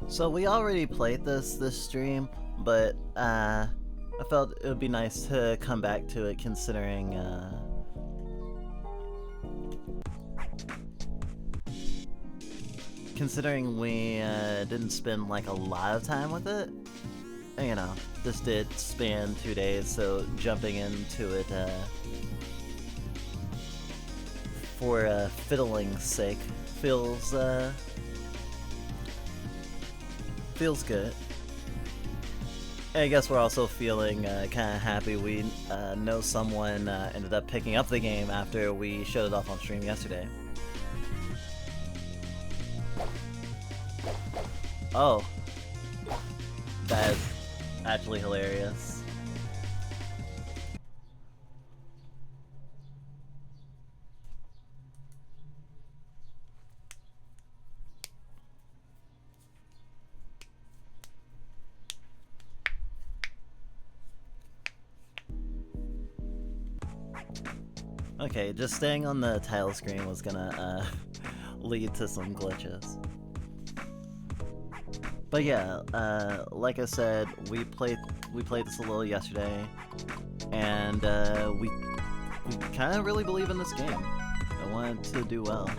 So we already played this stream, but I felt it would be nice to come back to it considering we didn't spend like a lot of time with it. You know, this did span 2 days, so jumping into it for fiddling's sake feels good. And I guess we're also feeling kind of happy we know someone ended up picking up the game after we showed it off on stream yesterday. Oh, that is actually hilarious. Okay, just staying on the title screen was gonna lead to some glitches. But yeah, like I said, we played this a little yesterday, and we kind of really believe in this game. I want it to do well.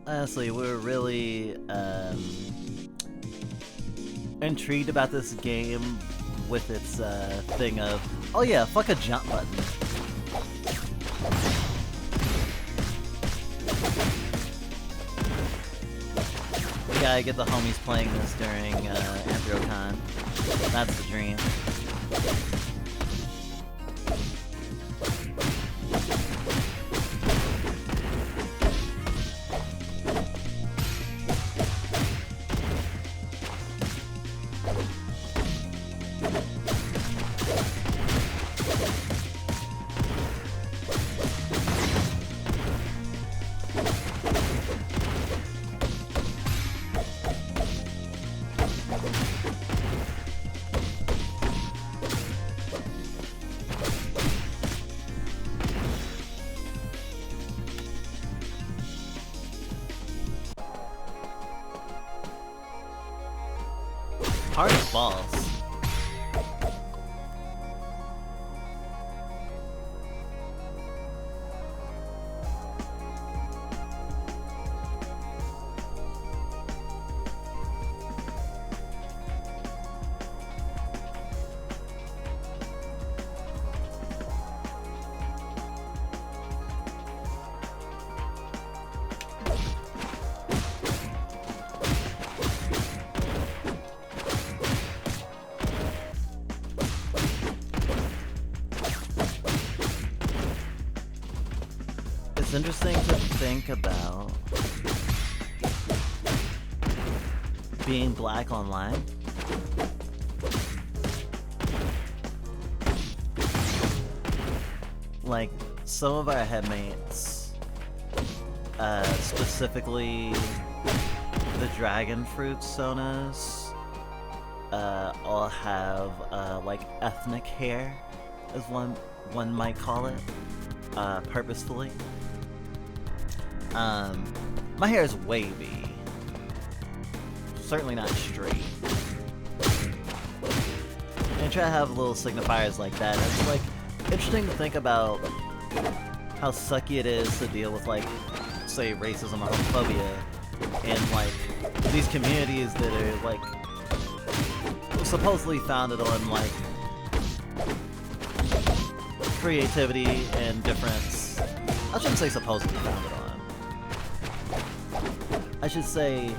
Honestly, we're really intrigued about this game with its thing of, oh yeah, fuck a jump button. We gotta get the homies playing this during Anthrocon. That's the dream. Hard as balls. It's interesting to think about being black online. Like, some of our headmates, specifically the dragon fruit sonas, all have like ethnic hair, as one might call it, purposefully. My hair is wavy. Certainly not straight. And I try to have little signifiers like that. It's like interesting to think about how sucky it is to deal with, like, say, racism or homophobia in like these communities that are like supposedly founded on like creativity and difference. I shouldn't say supposedly founded on. I should say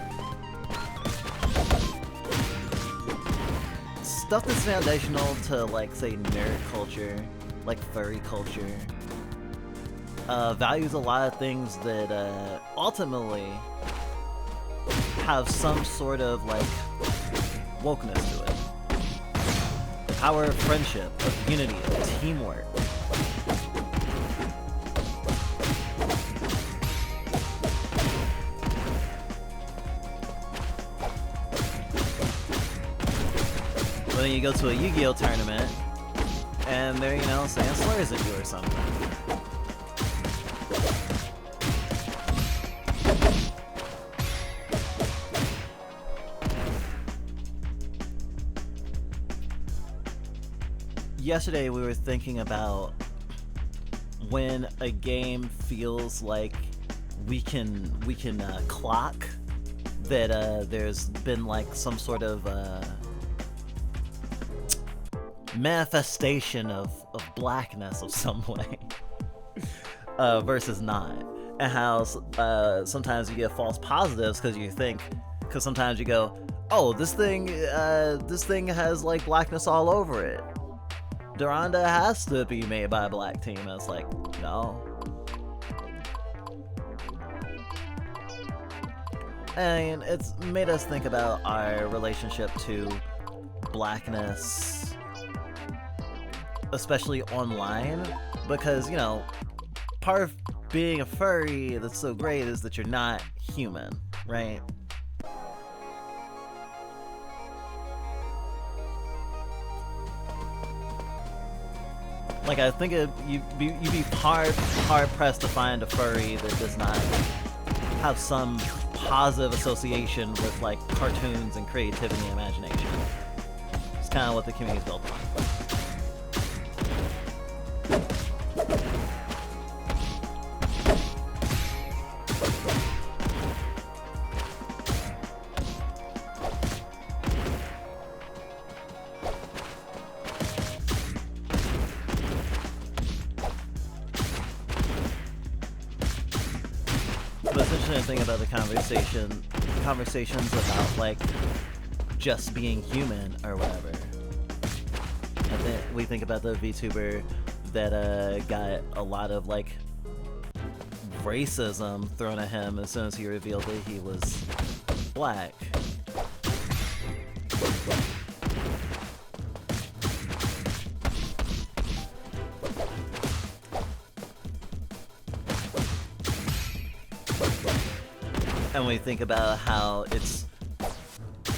stuff that's foundational to, like, say, nerd culture, like furry culture, values a lot of things that ultimately have some sort of, like, wokeness to it. The power of friendship, of unity, of teamwork. But then you go to a Yu-Gi-Oh tournament, and they're, you know, saying slurs at you or something. Yesterday we were thinking about when a game feels like we can clock that there's been like some sort of manifestation of blackness of some way versus not, and how sometimes you get false positives because sometimes you go, oh, this thing has like blackness all over it. Duranda has to be made by a black team. And it's like, no. And it's made us think about our relationship to blackness, especially online, because, you know, part of being a furry that's so great is that you're not human, right? Like, I think you'd be hard pressed to find a furry that does not have some positive association with like cartoons and creativity and imagination. It's kind of what the community is built on. But it's interesting to think about the conversations about like just being human or whatever. I think we think about the VTuber that got a lot of like racism thrown at him as soon as he revealed that he was black. And we think about how it's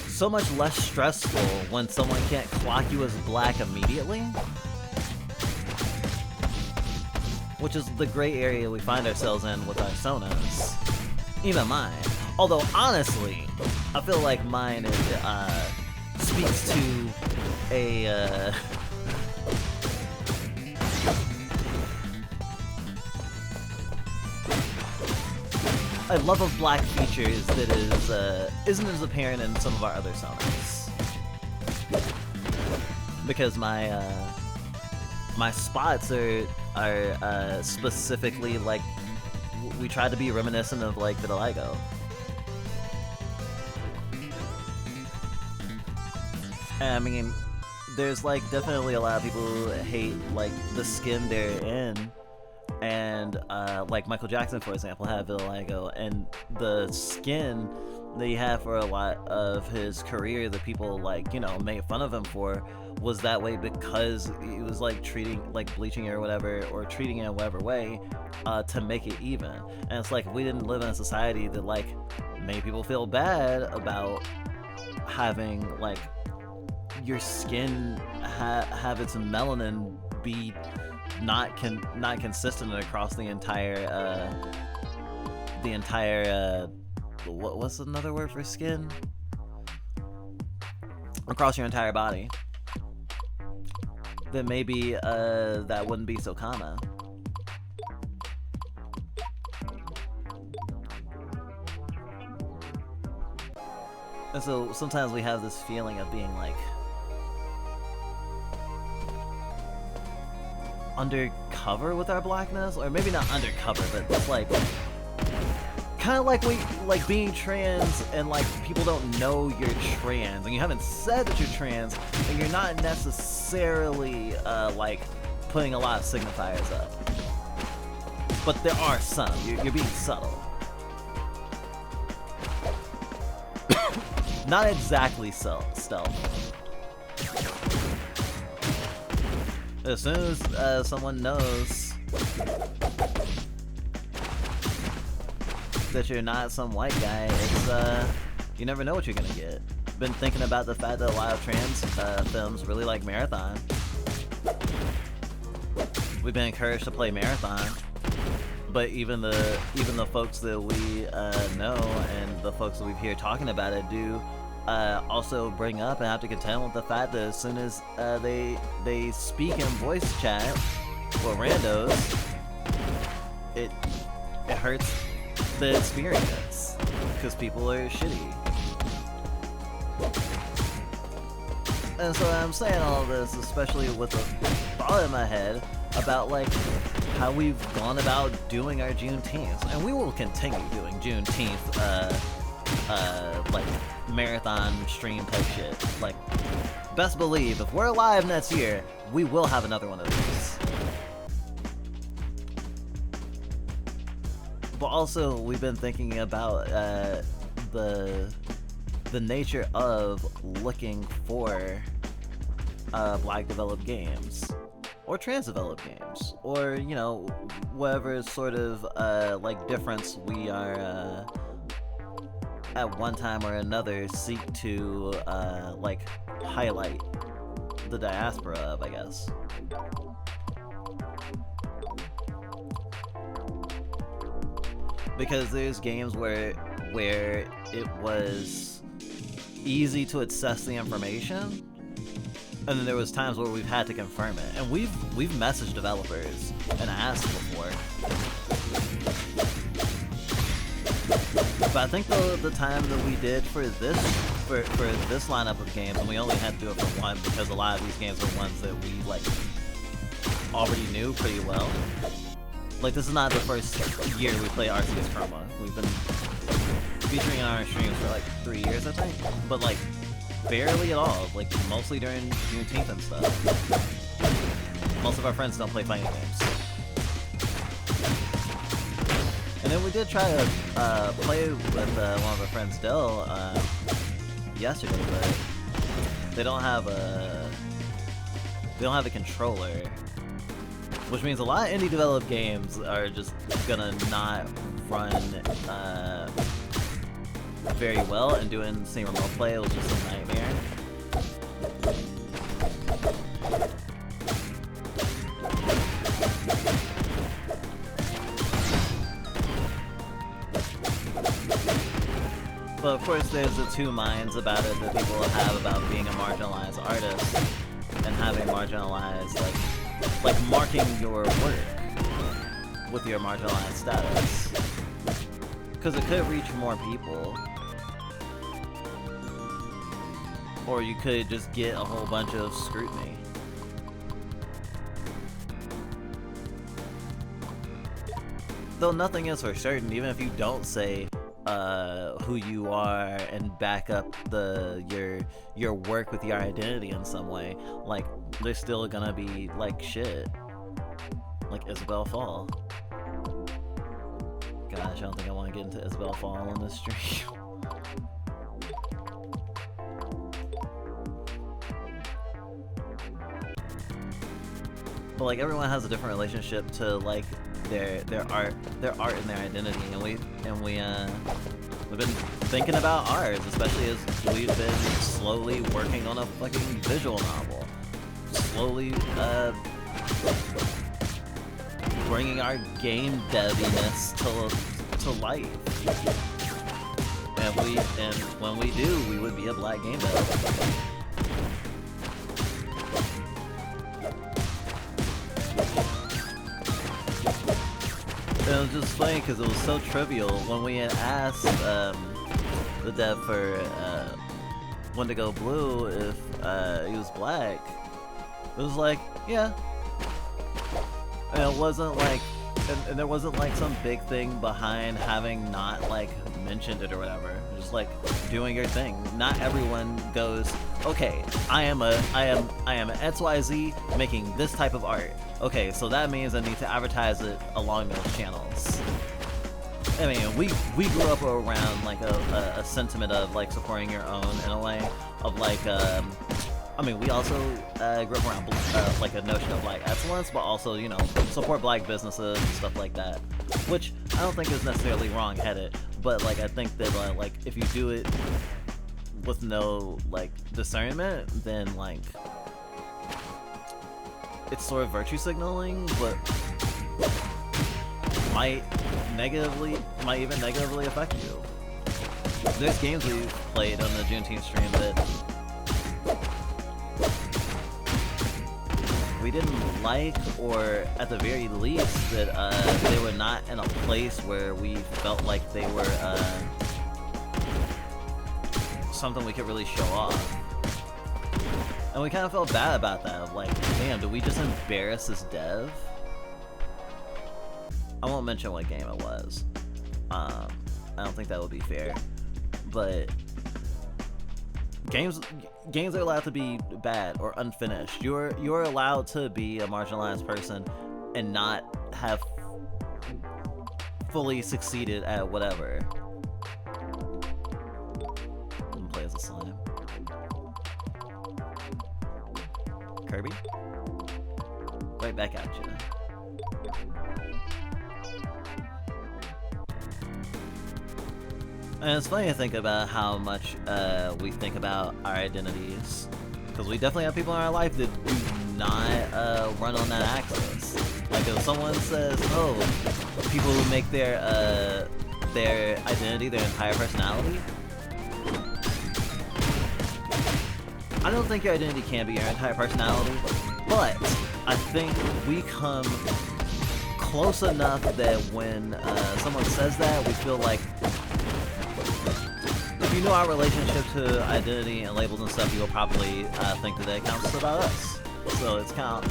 so much less stressful when someone can't clock you as black immediately. Which is the gray area we find ourselves in with our sonas. Even mine. Although, honestly, I feel like mine speaks to a love of black features that isn't as apparent in some of our other sonas. Because my spots are specifically like, we try to be reminiscent of like vitiligo. And I mean, there's like definitely a lot of people who hate like the skin they're in. And like Michael Jackson, for example, had vitiligo, and the skin that he had for a lot of his career that people like, you know, made fun of him for was that way because he was like bleaching it or whatever, or treating it in whatever way to make it even. And it's like, if we didn't live in a society that like made people feel bad about having like your skin have its melanin be not consistent across the entire what's another word for skin? Across your entire body, then maybe that wouldn't be so common. And so sometimes we have this feeling of being like undercover with our blackness, or maybe not undercover, but it's like kind of like being trans, and like people don't know you're trans, and you haven't said that you're trans, and you're not necessarily like putting a lot of signifiers up, but there are some. You're being subtle. Not exactly stealth. As soon as someone knows that you're not some white guy, it's you never know what you're gonna get. been thinking about the fact that a lot of trans films really like Marathon. We've been encouraged to play Marathon, but even the folks that we know and the folks that we've heard talking about it do also bring up and have to contend with the fact that as soon as they speak in voice chat with randos, it hurts the experience because people are shitty. And so I'm saying all of this, especially with the thought in my head about like how we've gone about doing our Juneteenth, and we will continue doing Juneteenth, like marathon stream type shit. Like, best believe if we're alive next year, we will have another one of these. But also, we've been thinking about the nature of looking for black developed games, or trans developed games, or, you know, whatever sort of like difference we are at one time or another seek to like highlight the diaspora of, I guess. Because there's games where it was easy to access the information, and then there was times where we've had to confirm it, and we've messaged developers and asked before. But I think the time that we did for this lineup of games, and we only had to do it for one because a lot of these games are ones that we like already knew pretty well. Like, this is not the first year we play Arcus Chroma. We've been featuring in our streams for like 3 years, I think, but like barely at all, like mostly during Juneteenth and stuff. Most of our friends don't play fighting games. And then we did try to play with one of our friends, Dill, yesterday, but they don't have a controller, which means a lot of indie developed games are just gonna not run very well, and doing the same remote play was just a nightmare. But of course there's the two minds about it that people have about being a marginalized artist and having marginalized, like marking your work with your marginalized status. Because it could reach more people. Or you could just get a whole bunch of scrutiny. Though nothing is for certain, even if you don't say who you are and back up your work with your identity in some way, like, there's still gonna be like shit. Like Isabel Fall. Gosh, I don't think I want to get into Isabel Fall on this stream. But like, everyone has a different relationship to like their art and their identity, and we've been thinking about ours, especially as we've been slowly working on a fucking visual novel, slowly bringing our game deviness to life. And when we do, we would be a black game dev. It was just funny because it was so trivial when we had asked the dev for Wendigo Blue if he was black. It was like, yeah. And it wasn't like, and there wasn't like some big thing behind having not like mentioned it or whatever. Just like doing your thing. Not everyone goes, okay, I am an XYZ making this type of art. Okay, so that means I need to advertise it along those channels. I mean, we grew up around like a sentiment of like supporting your own in a way of like I mean, we also grew up around like a notion of like excellence, but also, you know, support black businesses and stuff like that, which I don't think is necessarily wrong-headed, but like I think that like if you do it with no like discernment, then like it's sort of virtue signaling, but might even negatively affect you. There's games we've played on the Juneteenth stream that we didn't like, or at the very least that they were not in a place where we felt like they were something we could really show off. And we kind of felt bad about that, like, damn, did we just embarrass this dev? I won't mention what game it was. I don't think that would be fair. But games are allowed to be bad or unfinished. You're allowed to be a marginalized person and not have fully succeeded at whatever. I'm gonna play as a slime. Kirby? Right back at you. And it's funny to think about how much we think about our identities, because we definitely have people in our life that do not run on that axis. Like if someone says, "Oh, people who make their identity their entire personality," I don't think your identity can be your entire personality, but I think we come close enough that when someone says that, we feel like, if you know our relationship to identity and labels and stuff, you will probably think that it counts about us. So it's kind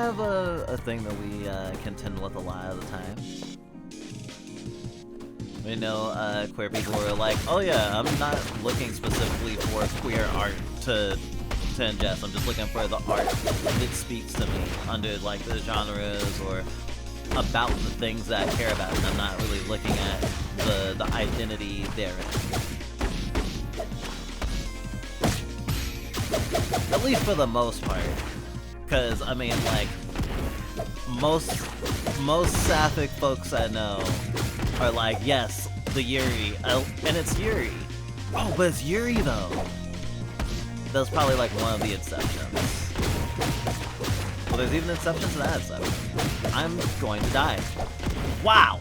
of a thing that we contend with a lot of the time. We know queer people are like, oh yeah, I'm not looking specifically for queer art to ingest. I'm just looking for the art that speaks to me under like the genres or about the things that I care about, and I'm not really looking at the identity therein. At least for the most part. Because, I mean, like, most sapphic folks I know are like, yes, the Yuri, and it's Yuri. Oh, but it's Yuri though. That's probably like one of the exceptions. Well, there's even exceptions to that exception. I'm going to die. Wow!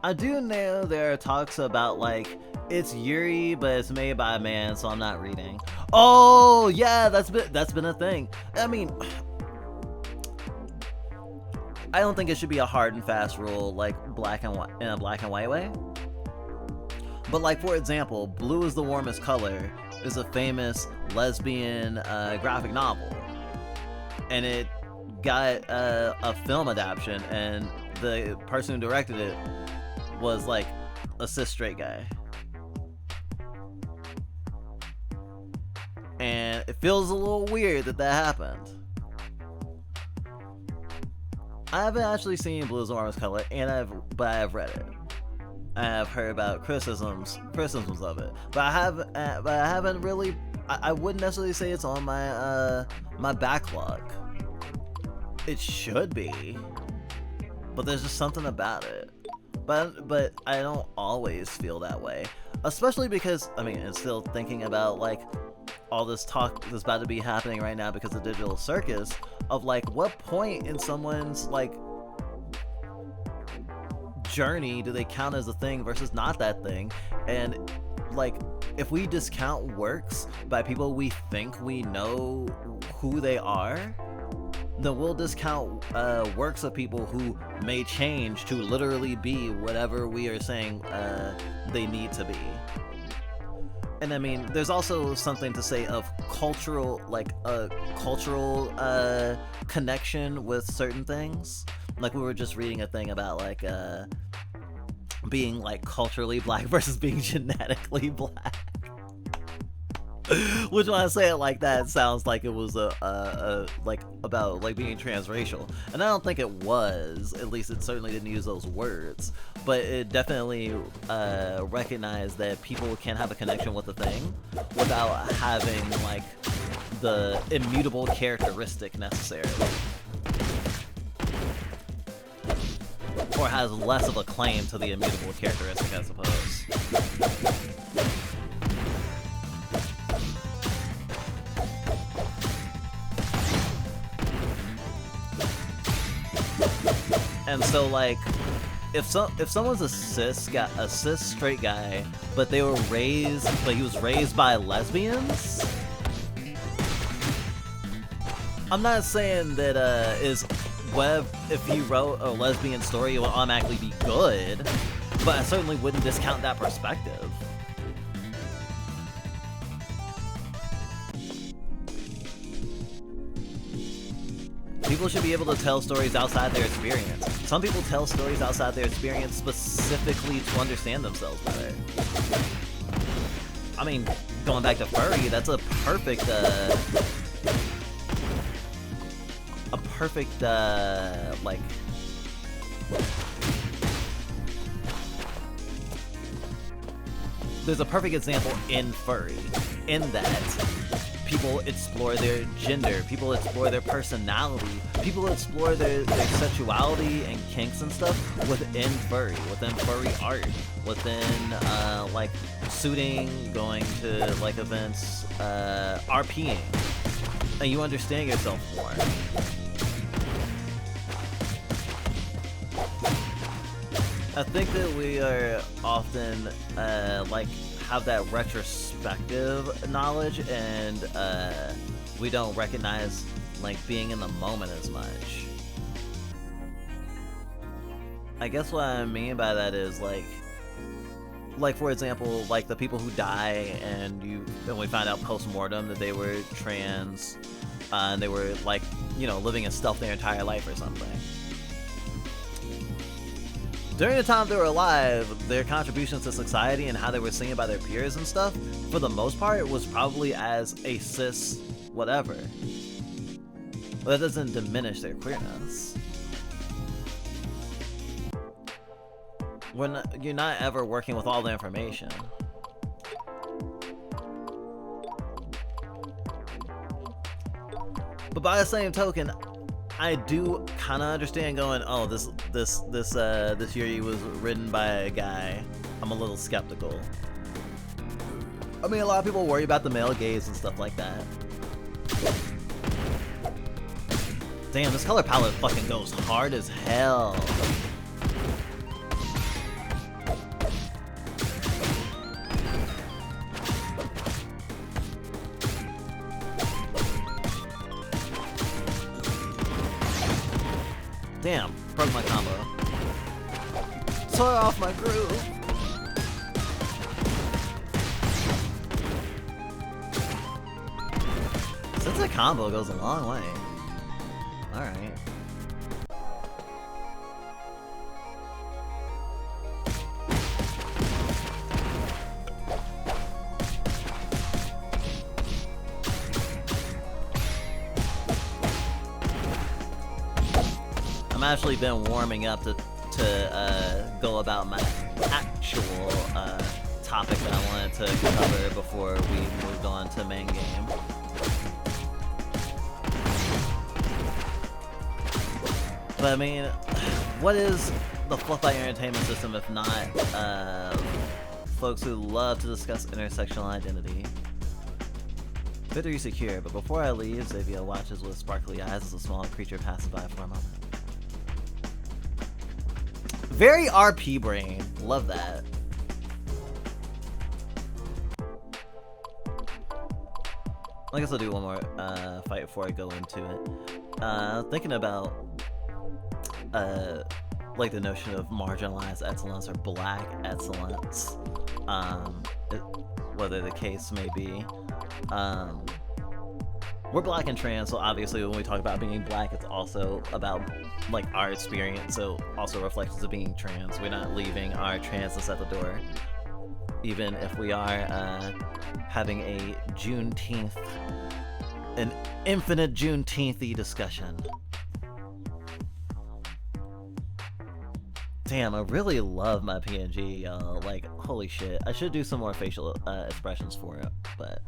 I do know there are talks about like, it's Yuri, but it's made by a man, so I'm not reading. Oh yeah, that's been a thing. I mean, I don't think it should be a hard and fast rule like black and white in a black and white way. But like, for example, Blue is the Warmest Color is a famous lesbian graphic novel, and it got a film adaptation, and the person who directed it was like a cis straight guy. And it feels a little weird that that happened. I haven't actually seen Blue is the Warmest Color, but I have read it. I have heard about criticisms of it, but I haven't really. I wouldn't necessarily say it's on my my backlog. It should be, but there's just something about it. But I don't always feel that way, especially because, I mean, it's still thinking about like all this talk that's about to be happening right now because of Digital Circus, of like, what point in someone's like journey do they count as a thing versus not that thing? And like, if we discount works by people we think we know who they are, then we'll discount works of people who may change to literally be whatever we are saying they need to be. And I mean, there's also something to say of cultural, like a cultural connection with certain things. Like, we were just reading a thing about like being like culturally black versus being genetically black. Which when I say it like that, it sounds like it was like about like being transracial, and I don't think it was. At least it certainly didn't use those words, but it definitely recognized that people can have a connection with the thing without having like the immutable characteristic necessarily, or has less of a claim to the immutable characteristic, I suppose. And so, like, if someone's a cis straight guy, but he was raised by lesbians, I'm not saying that if he wrote a lesbian story, it would automatically be good, but I certainly wouldn't discount that perspective. People should be able to tell stories outside their experience. Some people tell stories outside their experience specifically to understand themselves better. I mean, going back to furry, that's a perfect, like... There's a perfect example in furry, in that people explore their gender, people explore their personality, people explore their sexuality and kinks and stuff within furry art, within like suiting, going to like events, RPing, and you understand yourself more. I think that we are often like have that retrospective knowledge, and we don't recognize like being in the moment as much. I guess what I mean by that is like for example, like the people who die and we find out post-mortem that they were trans, and they were like, you know, living in stealth their entire life or something. During the time they were alive, their contributions to society and how they were seen by their peers and stuff, for the most part, was probably as a cis whatever. But that doesn't diminish their queerness. You're not ever working with all the information. But by the same token, I do kind of understand going, oh, this Yuri was written by a guy. I'm a little skeptical. I mean, a lot of people worry about the male gaze and stuff like that. Damn, this color palette fucking goes hard as hell. Damn, broke my combo. Tore off my groove. Since a combo goes a long way. Alright. I've actually been warming up to go about my actual topic that I wanted to cover before we moved on to main game. But I mean, what is the Fluff By Entertainment system if not folks who love to discuss intersectional identity? Victory secure, but before I leave, Xavier watches with sparkly eyes as a small creature passes by for a moment. Very RP brain. Love that. I guess I'll do one more fight before I go into it. Thinking about like the notion of marginalized excellence or black excellence, whether the case may be. We're black and trans, so obviously when we talk about being black, it's also about like our experience, so also reflections of being trans. We're not leaving our transness at the door, even if we are having a Juneteenth, an infinite Juneteenth-y discussion. Damn, I really love my PNG, y'all. Like, holy shit. I should do some more facial expressions for it, but...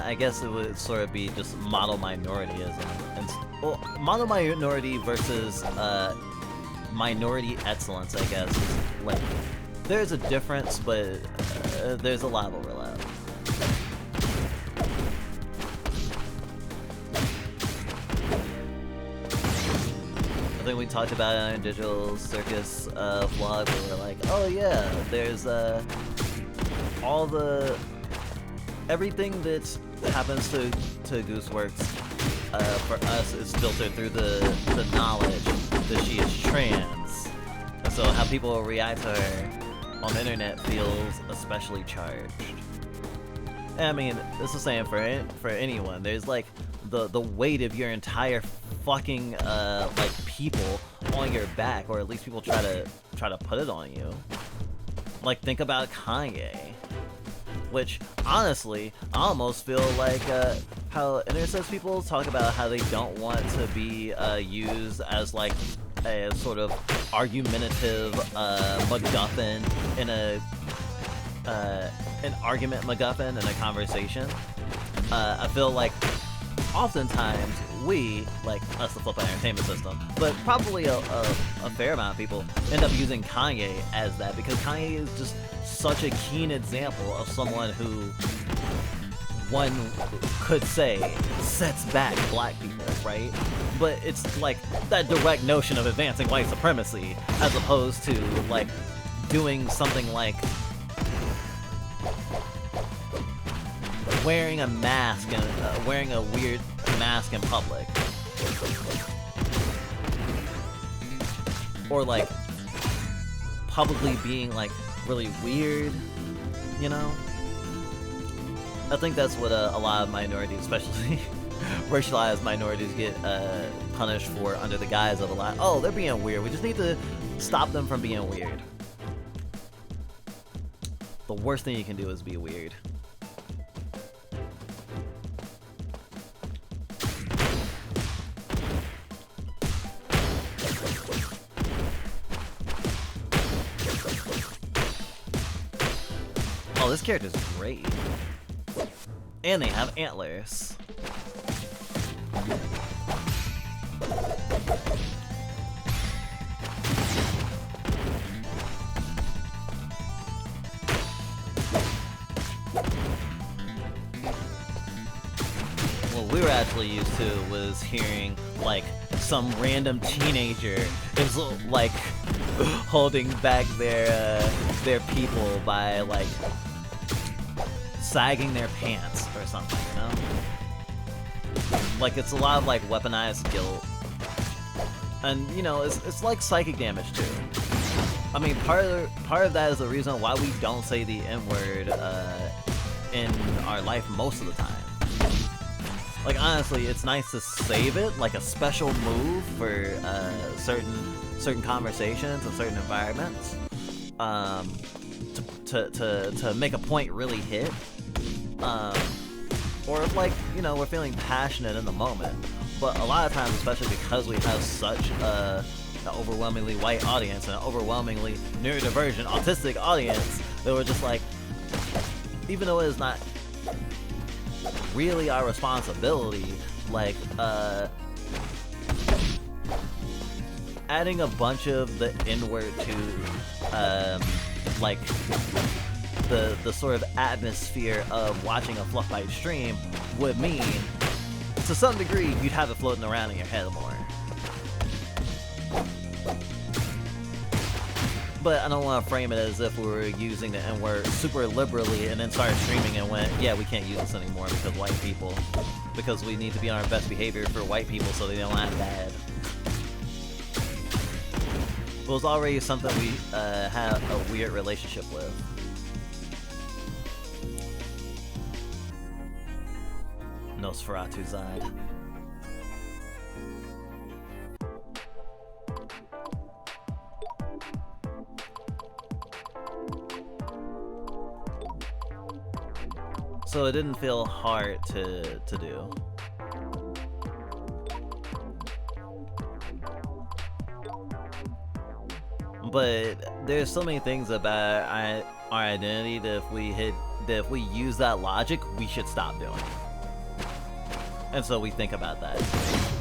I guess it would sort of be just model minorityism, and well, model minority versus minority excellence. I guess like there's a difference, but there's a lot of overlap. I think we talked about it on our Digital Circus vlog. We were like, oh yeah, there's all the everything that happens to Gooseworks for us is filtered through the knowledge that she is trans. And so how people react to her on the internet feels especially charged. And I mean, it's the same for anyone. There's like the weight of your entire fucking like people on your back, or at least people try to put it on you. Like, think about Kanye. Which, honestly, I almost feel like how intersex people talk about how they don't want to be used as like a sort of argumentative MacGuffin in an argument MacGuffin in a conversation. I feel like oftentimes we, like us, the Flip Entertainment System, but probably a fair amount of people end up using Kanye as that, because Kanye is just such a keen example of someone who, one could say, sets back black people, right? But it's like that direct notion of advancing white supremacy, as opposed to like doing something like wearing a mask and wearing a weird mask in public, or like publicly being like really weird, you know? I think that's what a lot of minorities, especially racialized minorities, get punished for under the guise of a lot. Oh, they're being weird. We just need to stop them from being weird. The worst thing you can do is be weird. Oh, this character's great. And they have antlers. What we were actually used to was hearing like some random teenager is like holding back their people by like sagging their pants or something, you know? Like, it's a lot of like weaponized guilt, and you know, it's like psychic damage too. I mean, part of that is the reason why we don't say the N-word in our life most of the time. Like, honestly, it's nice to save it, like a special move for certain conversations and certain environments, to make a point really hit. Or if, like, you know, we're feeling passionate in the moment. But a lot of times, especially because we have such an overwhelmingly white audience and an overwhelmingly neurodivergent, autistic audience, that we're just like, even though it is not really our responsibility, like, adding a bunch of the N-word to, like, the sort of atmosphere of watching a Fluff Fight stream would mean, to some degree, you'd have it floating around in your head more. But I don't want to frame it as if we were using the N-word super liberally and then started streaming and went, yeah, we can't use this anymore because white people. Because we need to be on our best behavior for white people so they don't act bad. It was already something we had a weird relationship with. Nosferatu Zide. So it didn't feel hard to do. But there's so many things about our identity that if we use that logic, we should stop doing. And so we think about that,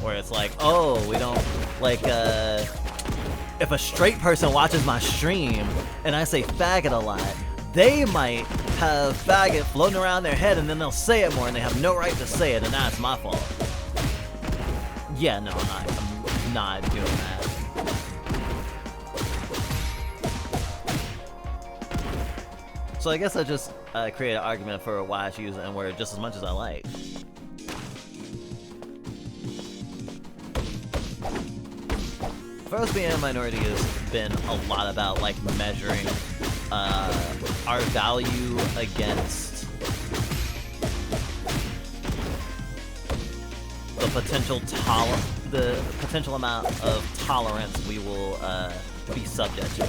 where it's like, oh, we don't like if a straight person watches my stream and I say faggot a lot, they might have faggot floating around their head and then they'll say it more and they have no right to say it and that's my fault. Yeah, no, I'm not doing that. So I guess I just create an argument for why I should use the N-word just as much as I like. First, being a minority has been a lot about like measuring our value against the potential amount of tolerance we will be subject to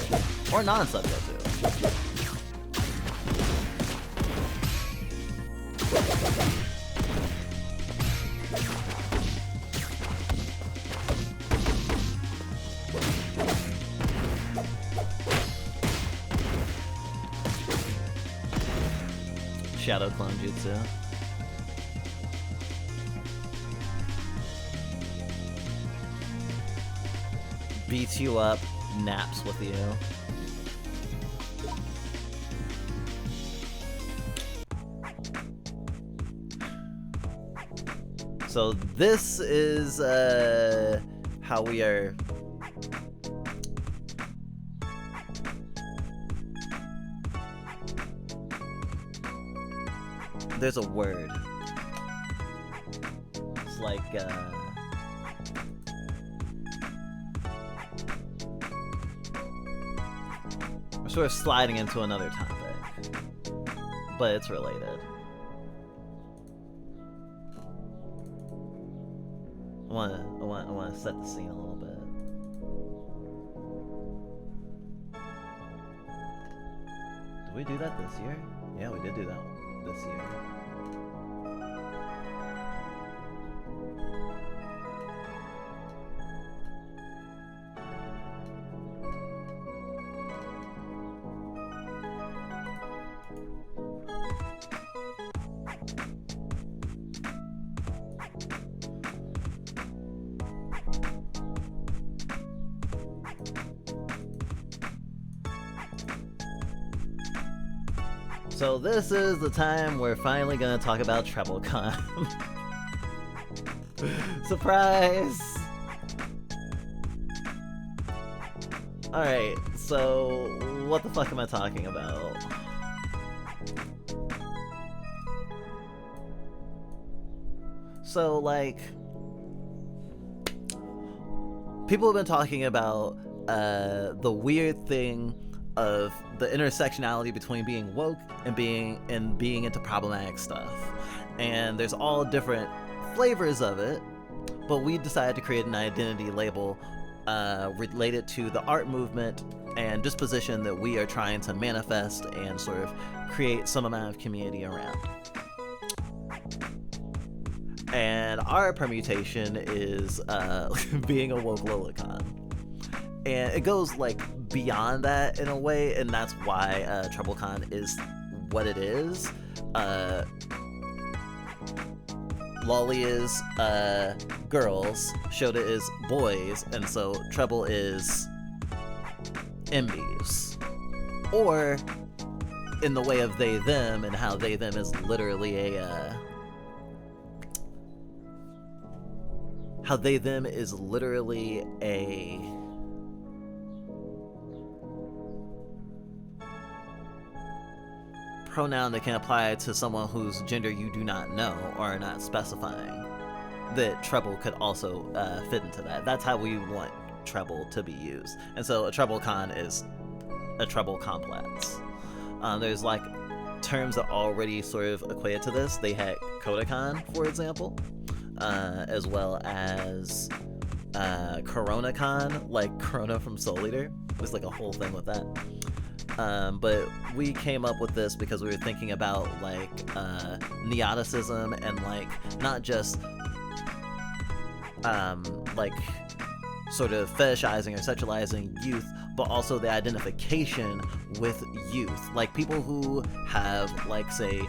or non-subject to. Shadow Clone Jutsu. Beats you up, naps with you. So this is how we are. There's a word. It's like we're sort of sliding into another topic, but it's related. I want to set the scene a little bit. Did we do that this year? Yeah, we did do that this year. So this is the time we're finally gonna talk about TrebleCon. Surprise! Alright, so what the fuck am I talking about? So like, people have been talking about the weird thing of the intersectionality between being woke and being into problematic stuff, and there's all different flavors of it, but we decided to create an identity label related to the art movement and disposition that we are trying to manifest and sort of create some amount of community around. And our permutation is being a woke lolicon. And it goes like beyond that in a way, and that's why TrebleCon is what it is. Lolly is girls, Shota is boys, and so Treble is MBs. Or in the way of they them, and how they them is literally a how they them is literally a pronoun that can apply to someone whose gender you do not know or are not specifying, that treble could also fit into that. That's how we want treble to be used. And so a treble con is a treble complex. There's like terms that already sort of equated to this. They had Kodacon, for example, as well as CoronaCon, like Corona from Soul Eater. There's like a whole thing with that. But we came up with this because we were thinking about like neoticism and like not just like sort of fetishizing or sexualizing youth, but also the identification with youth. Like people who have like, say,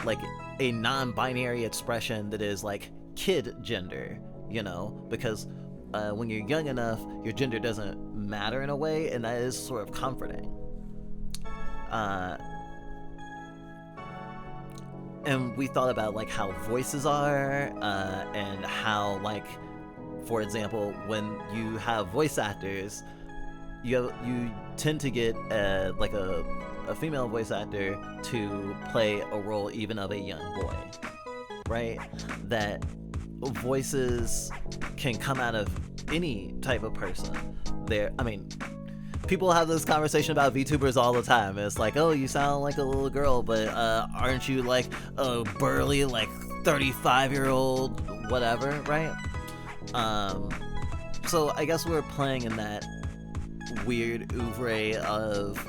like a non-binary expression that is like kid gender, you know, because when you're young enough, your gender doesn't matter in a way, and that is sort of comforting. And we thought about like how voices are, and how like, for example, when you have voice actors, you tend to get like a female voice actor to play a role even of a young boy, right? That voices can come out of any type of person. I mean, people have this conversation about VTubers all the time. It's like, oh, you sound like a little girl, but aren't you like a burly, like 35-year-old whatever, right? So I guess we're playing in that weird oeuvre of,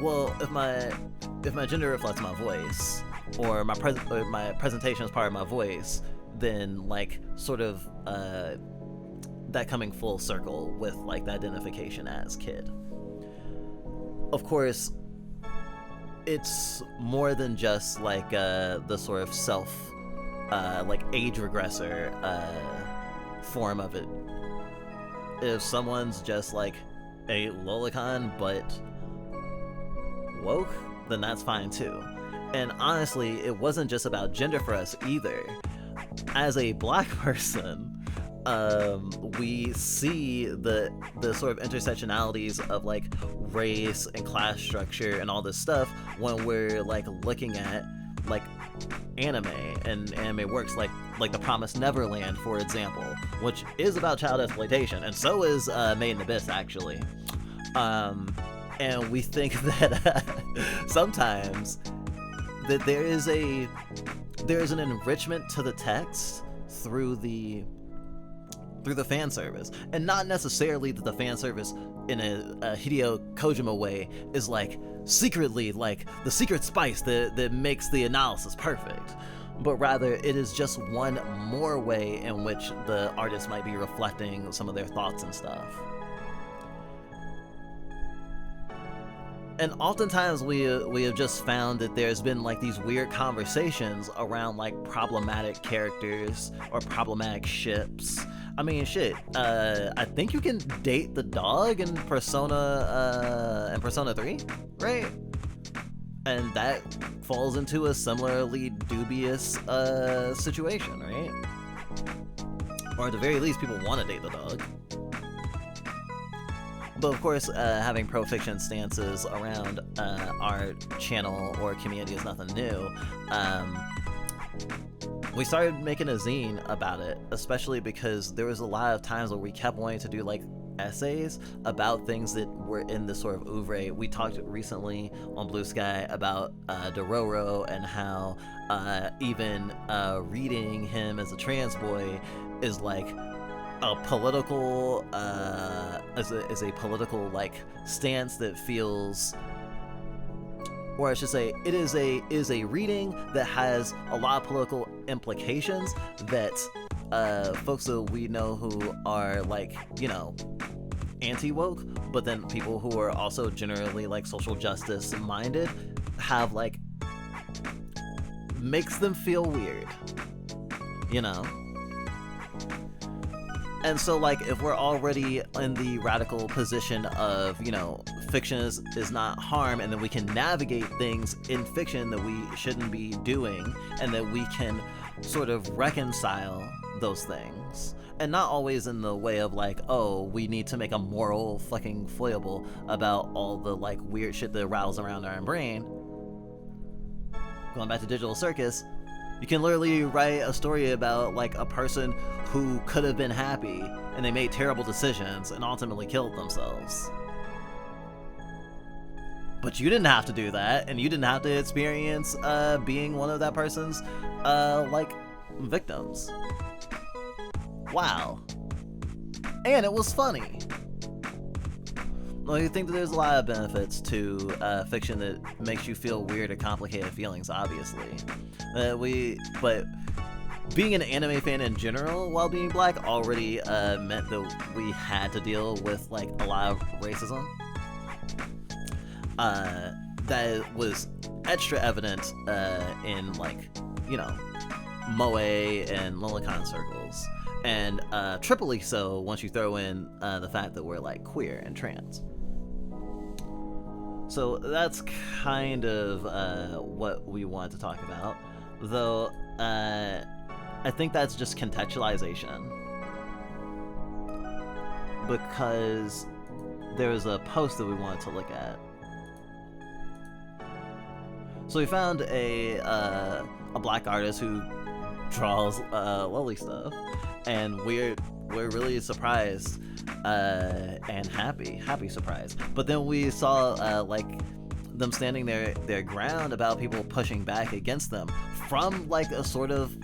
well, if my gender reflects my voice, or my presentation is part of my voice, then like sort of that coming full circle with like the identification as kid. Of course, it's more than just like the sort of self like age regressor form of it. If someone's just like a lolicon but woke, then that's fine too. And honestly, it wasn't just about gender for us either. As a black person, we see the sort of intersectionalities of like race and class structure and all this stuff when we're like looking at like anime and anime works like The Promised Neverland, for example, which is about child exploitation, and so is Made in Abyss, actually. And we think that sometimes that there is an enrichment to the text through the fan service, and not necessarily that the fan service in a Hideo Kojima way is like secretly like the secret spice that makes the analysis perfect, but rather it is just one more way in which the artist might be reflecting some of their thoughts and stuff. And oftentimes we have just found that there's been like these weird conversations around like problematic characters or problematic ships. I mean, shit, I think you can date the dog in Persona 3, right? And that falls into a similarly dubious situation, right? Or at the very least, people want to date the dog. But of course, having pro-fiction stances around our channel or community is nothing new. We started making a zine about it, especially because there was a lot of times where we kept wanting to do like essays about things that were in this sort of oeuvre. We talked recently on Blue Sky about Dororo and how even reading him as a trans boy is like a political is a political like stance that feels, or I should say, it is a reading that has a lot of political implications that folks that we know who are like, you know, anti-woke, but then people who are also generally like social justice minded have like, makes them feel weird, you know? And so, like, if we're already in the radical position of, you know, fiction is not harm, and then we can navigate things in fiction that we shouldn't be doing, and that we can sort of reconcile those things. And not always in the way of, like, oh, we need to make a moral fucking foible about all the, like, weird shit that rattles around our brain. going back to Digital Circus, you can literally write a story about like a person who could have been happy and they made terrible decisions and ultimately killed themselves. But you didn't have to do that, and you didn't have to experience being one of that person's like victims. Wow. And it was funny. Well, you think that there's a lot of benefits to fiction that makes you feel weird or complicated feelings, obviously. But being an anime fan in general, while being black, already meant that we had to deal with like a lot of racism. That was extra evident in like, you know, moe and lolicon circles, and triply so once you throw in the fact that we're like queer and trans. So that's kind of what we wanted to talk about, though I think that's just contextualization, because there was a post that we wanted to look at. So we found a black artist who draws lolly stuff, and we're really surprised and happy surprise. But then we saw like them standing their ground about people pushing back against them from like a sort of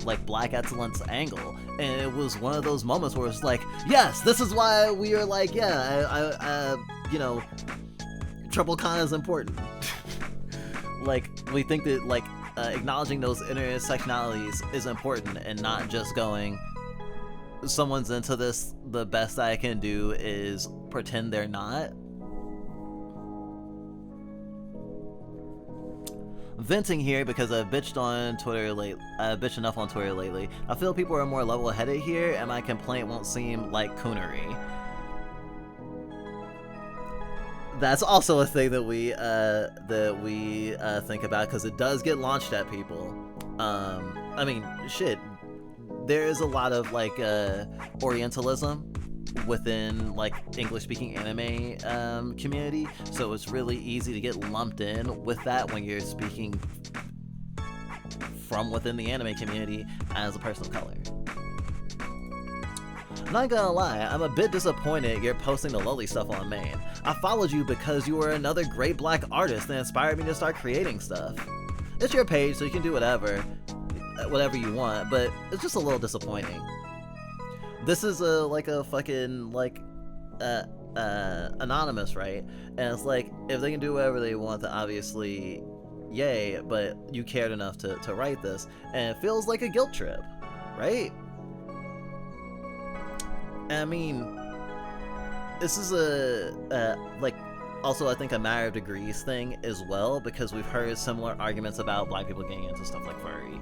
like black excellence angle, and it was one of those moments where it's like, yes, this is why we are like, yeah, I you know, triple con is important. Like, we think that like acknowledging those intersectionalities is important, and not just going, someone's into this, the best I can do is pretend they're not. Venting here because I've bitched enough on Twitter lately. I feel people are more level-headed here, and my complaint won't seem like coonery. That's also a thing that we think about, because it does get launched at people. I mean, shit, there is a lot of like Orientalism within like English-speaking anime community, so it's really easy to get lumped in with that when you're speaking from within the anime community as a person of color. Not gonna lie, I'm a bit disappointed you're posting the lolly stuff on main. I followed you because you were another great black artist that inspired me to start creating stuff. It's your page, so you can do whatever you want, but it's just a little disappointing. This is like a fucking like anonymous, right? And it's like, if they can do whatever they want, then obviously yay, but you cared enough to write this, and it feels like a guilt trip, right? I mean, this is like, also I think a matter of degrees thing as well, because we've heard similar arguments about black people getting into stuff like furry,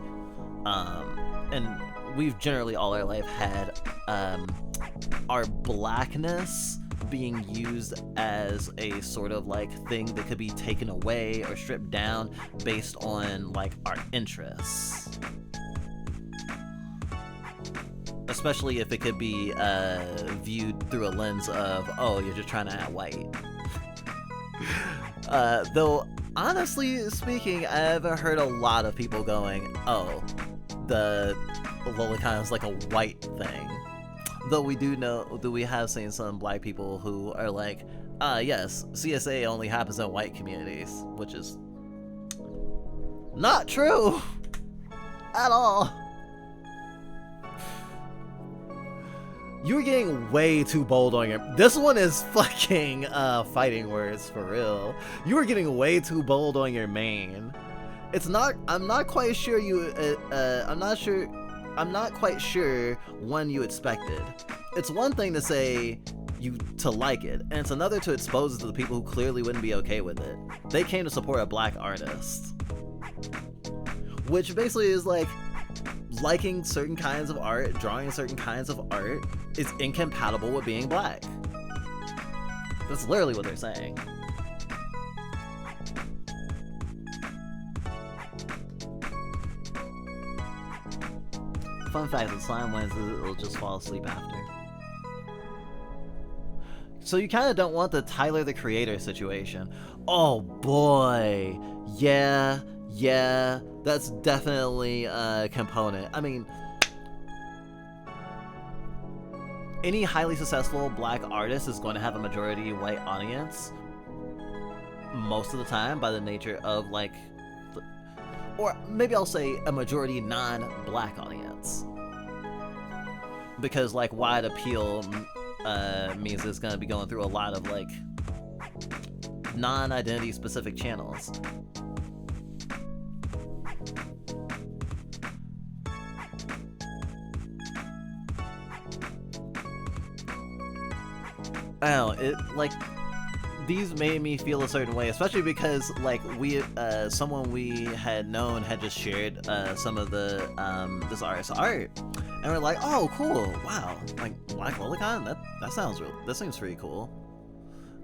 and we've generally all our life had our blackness being used as a sort of like thing that could be taken away or stripped down based on like our interests. Especially if it could be viewed through a lens of, oh, you're just trying to act white. Though, honestly speaking, I haven't heard a lot of people going, oh, the lolicon is like a white thing. Though we do know that we have seen some black people who are like, yes, CSA only happens in white communities, which is not true at all. You're getting way too bold on your... This one is fucking fighting words for real. You were getting way too bold on your main. It's not... I'm not quite sure you... I'm not quite sure one you expected. It's one thing to say you to like it, and it's another to expose it to the people who clearly wouldn't be okay with it. They came to support a black artist. Which basically is like... liking certain kinds of art, drawing certain kinds of art, is incompatible with being black. That's literally what they're saying. Fun fact, if slime wins, it'll just fall asleep after. So you kind of don't want the Tyler the Creator situation. Oh boy, yeah, that's definitely a component. I mean, any highly successful black artist is going to have a majority white audience most of the time by the nature of like, or maybe I'll say a majority non-black audience, because like wide appeal means it's going to be going through a lot of like non-identity specific channels. I don't know, it like these made me feel a certain way, especially because like we someone we had known had just shared some of the this artist's art, and we're like, oh cool, wow, like Black Lolicon, that seems pretty cool.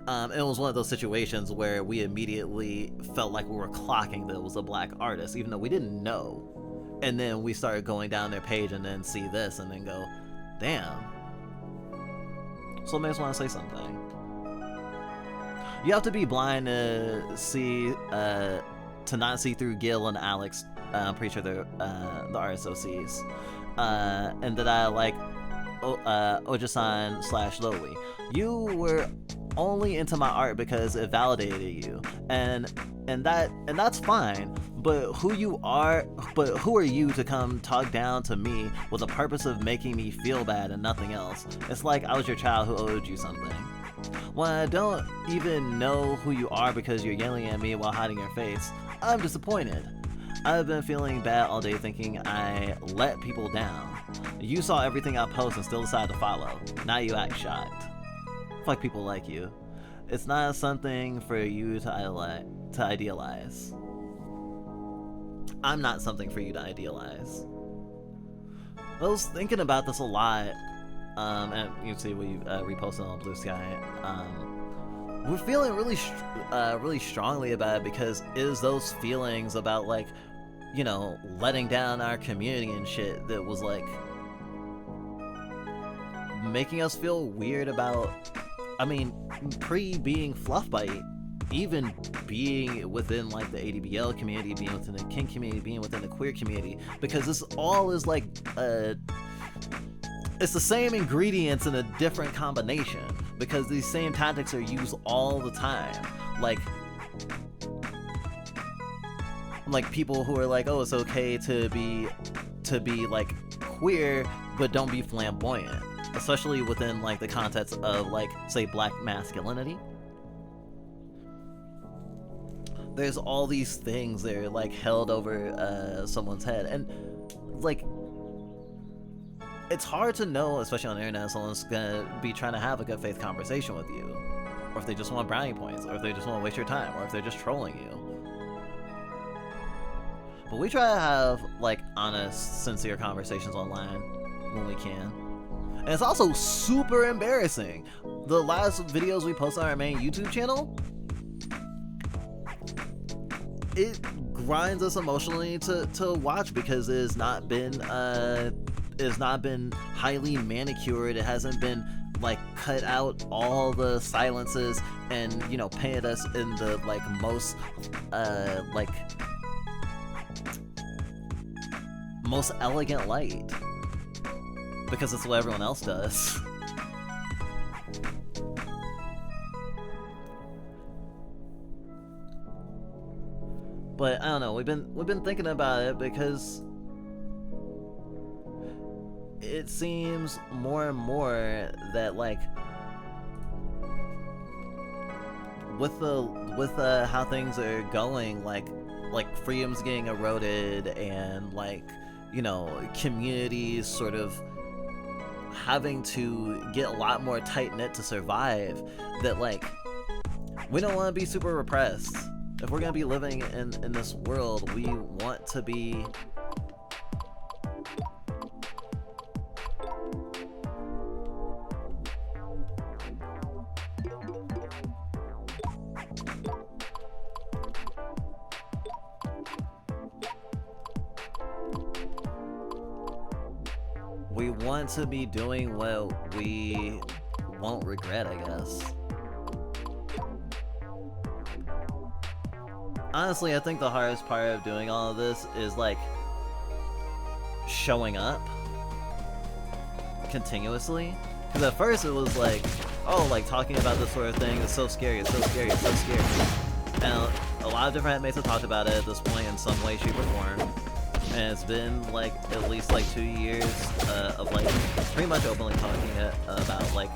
It was one of those situations where we immediately felt like we were clocking that it was a black artist, even though we didn't know. And then we started going down their page and then see this and then go, damn. So it makes me want to say something. You have to be blind to see, to not see through Gil and Alex. I'm pretty sure they're the RSOCs. And that I like Oja-san / Loli. You were only into my art because it validated you, and that's fine. But who are you to come talk down to me with the purpose of making me feel bad and nothing else? It's like I was your child who owed you something. When I don't even know who you are because you're yelling at me while hiding your face, I'm disappointed. I've been feeling bad all day thinking I let people down. You saw everything I post and still decided to follow. Now you act shocked. Fuck people like you. It's not something for you to idealize. I'm not something for you to idealize. I was thinking about this a lot, and you can see we reposted on Blue Sky. We're feeling really strongly about it because it is those feelings about like, you know, letting down our community and shit that was like making us feel weird about. I mean, being Fluff Bite, even being within like the ADBL community, being within the kink community, being within the queer community, because this all is like it's the same ingredients in a different combination, because these same tactics are used all the time. Like people who are like, oh, it's okay to be like queer, but don't be flamboyant, especially within like the context of like, say, black masculinity. There's all these things that are like held over someone's head, and like it's hard to know, especially on the internet, if someone's gonna be trying to have a good faith conversation with you, or if they just want brownie points, or if they just want to waste your time, or if they're just trolling you. But we try to have like honest, sincere conversations online when we can. And it's also super embarrassing. The last videos we posted on our main YouTube channel, it grinds us emotionally to watch, because it has not been highly manicured. It hasn't been like cut out all the silences and, you know, painted us in the like most most elegant light, because it's what everyone else does. But I don't know, we've been thinking about it, because it seems more and more that like with how things are going, like freedom's getting eroded, and like, you know, communities sort of having to get a lot more tight-knit to survive, that like we don't want to be super repressed. If we're gonna be living in this world, we want to be doing what we won't regret, I guess. Honestly, I think the hardest part of doing all of this is, like, showing up continuously. Because at first it was like, oh, like, talking about this sort of thing is so scary, it's so scary, it's so scary. And a lot of different mates have talked about it at this point in some way, shape, or form. And it's been, like, at least, like, 2 years of, like, pretty much openly talking about, like,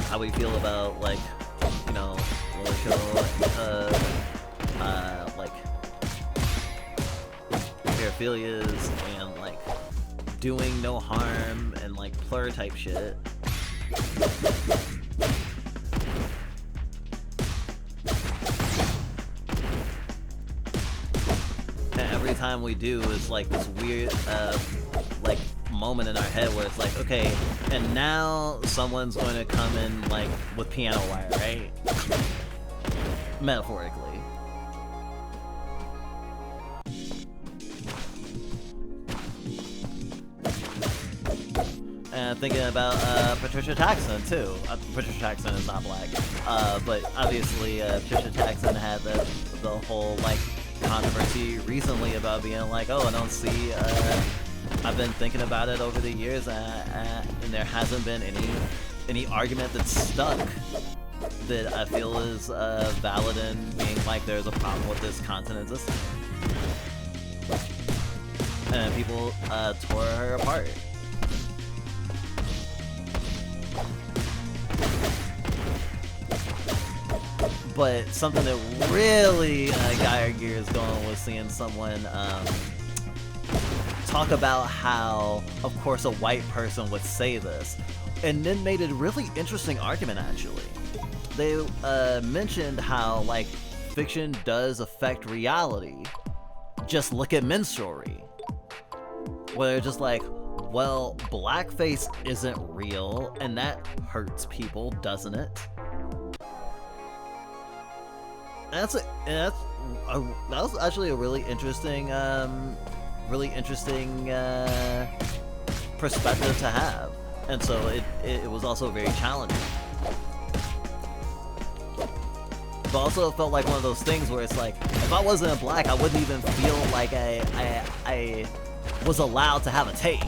how we feel about, like, you know, like, paraphilias and, like, doing no harm and, like, plur type shit. And every time we do is, like, this weird, like, moment in our head where it's like, okay, and now someone's going to come in, like, with piano wire, right? Metaphorically. And thinking about Patricia Jackson too. Patricia Jackson is not black, but obviously Patricia Jackson had the whole, like, controversy recently about being like, oh, I don't see. I've been thinking about it over the years, and there hasn't been any argument that's stuck that I feel is valid in being like there's a problem with this content existing. And people tore her apart. But something that really got our gears going was seeing someone talk about how, of course, a white person would say this, and then made a really interesting argument, actually. They mentioned how, like, fiction does affect reality. Just look at Minstrelry. Where they're just like, well, blackface isn't real, and that hurts people, doesn't it? That was actually a really interesting perspective to have, and so it was also very challenging. But also it felt like one of those things where it's like, if I wasn't black, I wouldn't even feel like I was allowed to have a take.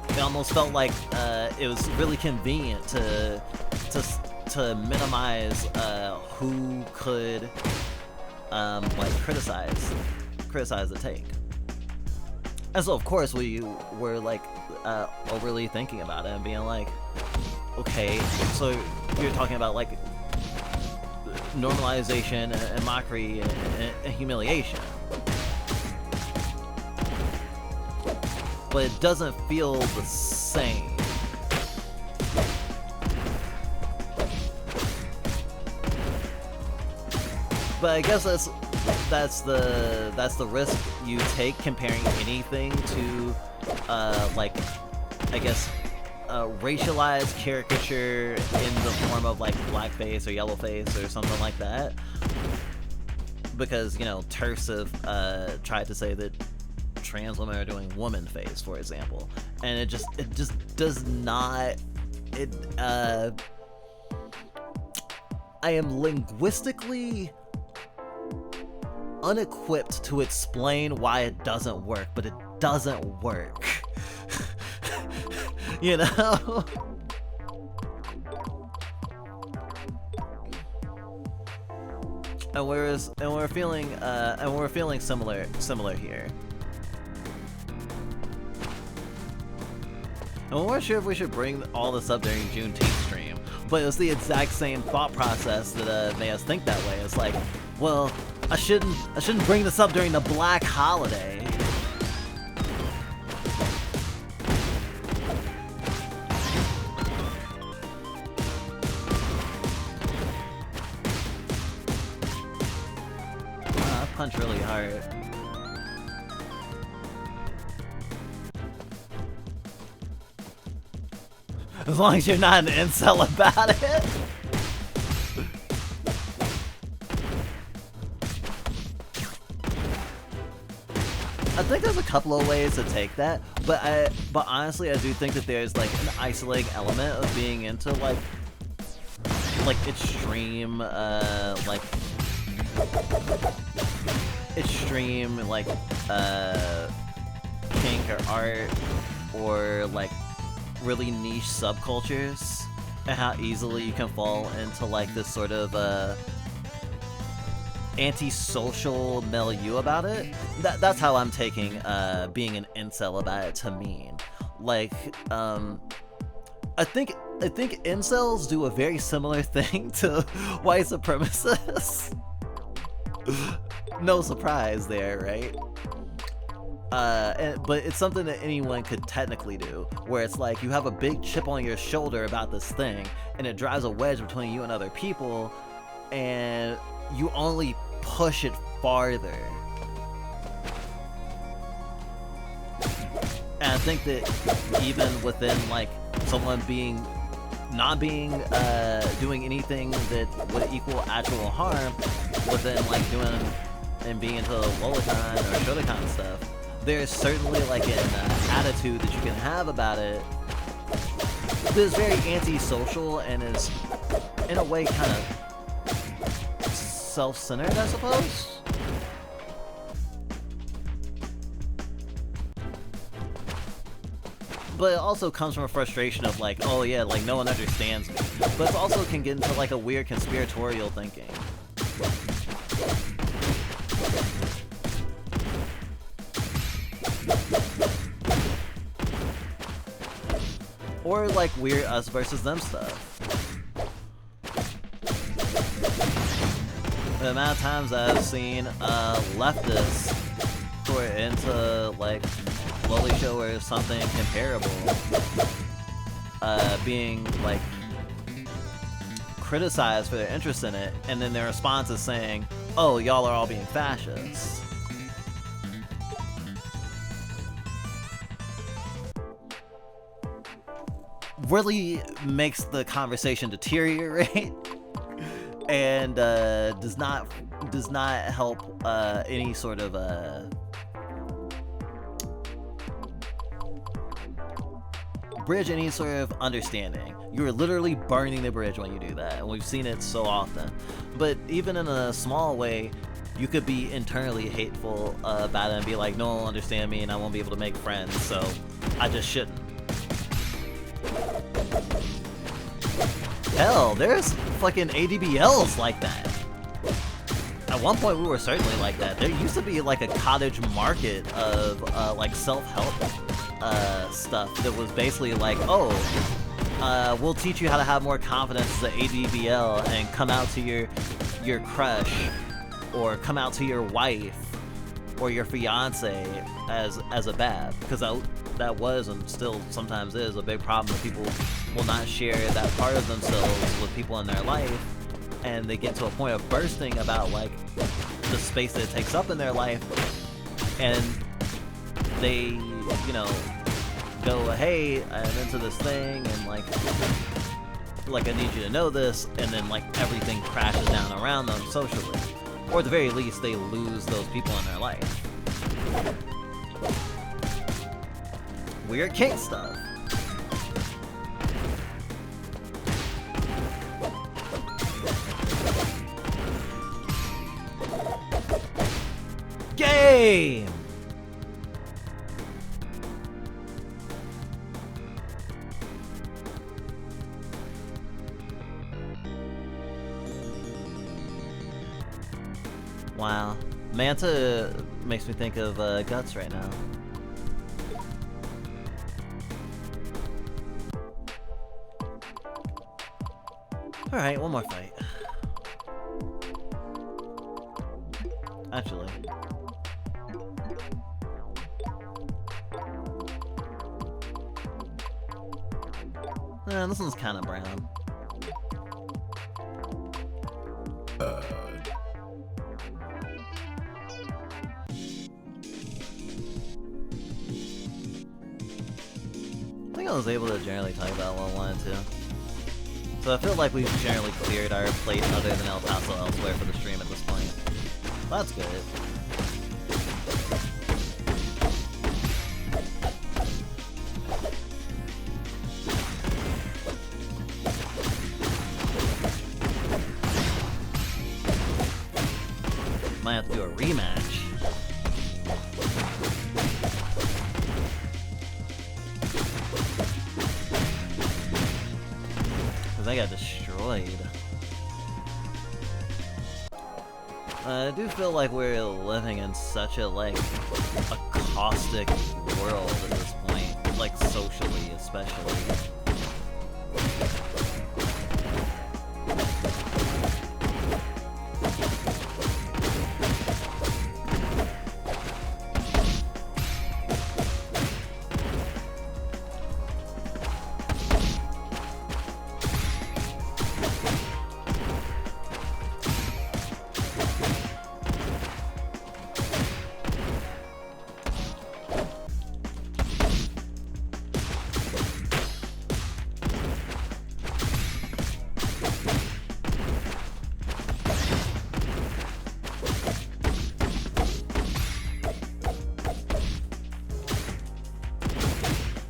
It almost felt like it was really convenient to minimize who could like criticize the take. And so of course we were like overly thinking about it and being like, okay, so you're talking about like normalization and mockery and humiliation, but it doesn't feel the same. But I guess that's the risk you take comparing anything to like, I guess, racialized caricature in the form of like blackface or yellowface or something like that. Because, you know, TERFs have tried to say that trans women are doing woman face, for example, and it just does not. I am linguistically unequipped to explain why it doesn't work, but it doesn't work. You know? And we're feeling similar here. And we weren't sure if we should bring all this up during Juneteenth stream, but it was the exact same thought process that made us think that way. It's like, well, I shouldn't bring this up during the Black holiday. I punch really hard. As long as you're not an incel about it. think there's a couple of ways to take that, but honestly, I do think that there's like an isolating element of being into like extreme kink or art or like really niche subcultures, and how easily you can fall into like this sort of antisocial milieu about it. That's how I'm taking being an incel about it to mean. Like, I think incels do a very similar thing to white supremacists. No surprise there, right? But it's something that anyone could technically do, where it's like you have a big chip on your shoulder about this thing, and it drives a wedge between you and other people, and you only push it farther. And I think that even within like someone not doing anything that would equal actual harm, within like doing and being into Lolacan or Shotokan stuff, there's certainly like an attitude that you can have about it that is very antisocial and is in a way kind of self-centered, I suppose. But it also comes from a frustration of like, oh yeah, like no one understands me. But it also can get into like a weird conspiratorial thinking. Or like weird us versus them stuff. The amount of times I've seen leftists who are into like Loli Show or something comparable being like criticized for their interest in it, and then their response is saying, oh, y'all are all being fascists. Really makes the conversation deteriorate and does not help any sort of bridge any sort of understanding. You're literally burning the bridge when you do that, and we've seen it so often. But even in a small way, you could be internally hateful about it and be like, no one will understand me and I won't be able to make friends, so I just shouldn't. Hell, there's fucking ADBLs like that. At one point we were certainly like that. There used to be like a cottage market of like self-help stuff that was basically like, oh, we'll teach you how to have more confidence as an ADBL and come out to your crush, or come out to your wife or your fiance as a bab, because that was and still sometimes is a big problem that people will not share that part of themselves with people in their life, and they get to a point of bursting about like the space that it takes up in their life, and they, you know, go, hey, I'm into this thing, and like I need you to know this, and then like everything crashes down around them socially, or at the very least they lose those people in their life. Weird kink stuff. Game! Wow. Manta makes me think of Guts right now. Alright, one more fight. Actually. This one's kind of brown. I think I was able to generally talk about what I wanted to. So I feel like we've generally cleared our plate other than El Paso elsewhere for the stream at this point. That's good. They got destroyed. I do feel like we're living in such a, like, a caustic world at this point, like socially especially.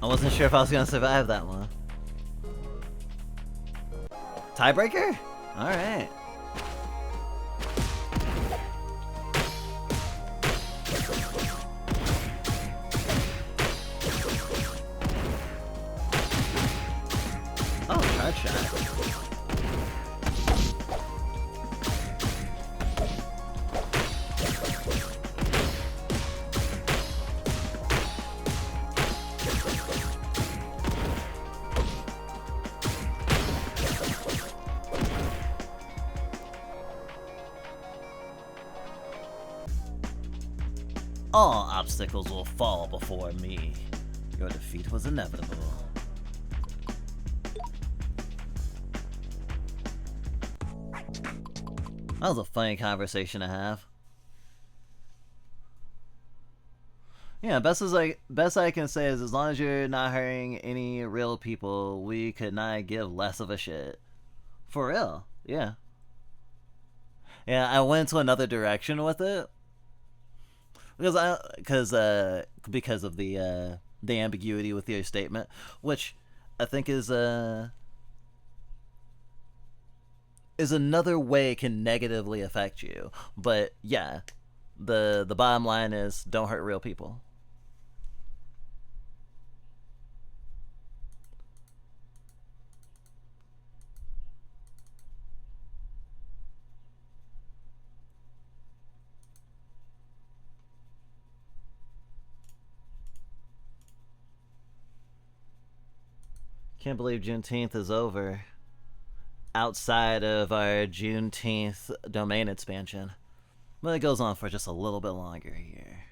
I wasn't sure if I was gonna survive that one. Tiebreaker? Alright. Oh, charge shot. All obstacles will fall before me. Your defeat was inevitable. That was a funny conversation to have. Yeah, best I can say is as long as you're not hurting any real people, we could not give less of a shit. For real, yeah. Yeah, I went to another direction with it. Because of the ambiguity with your statement, which I think is another way it can negatively affect you. But yeah, the bottom line is don't hurt real people. Can't believe Juneteenth is over. Outside of our Juneteenth domain expansion. But it goes on for just a little bit longer here.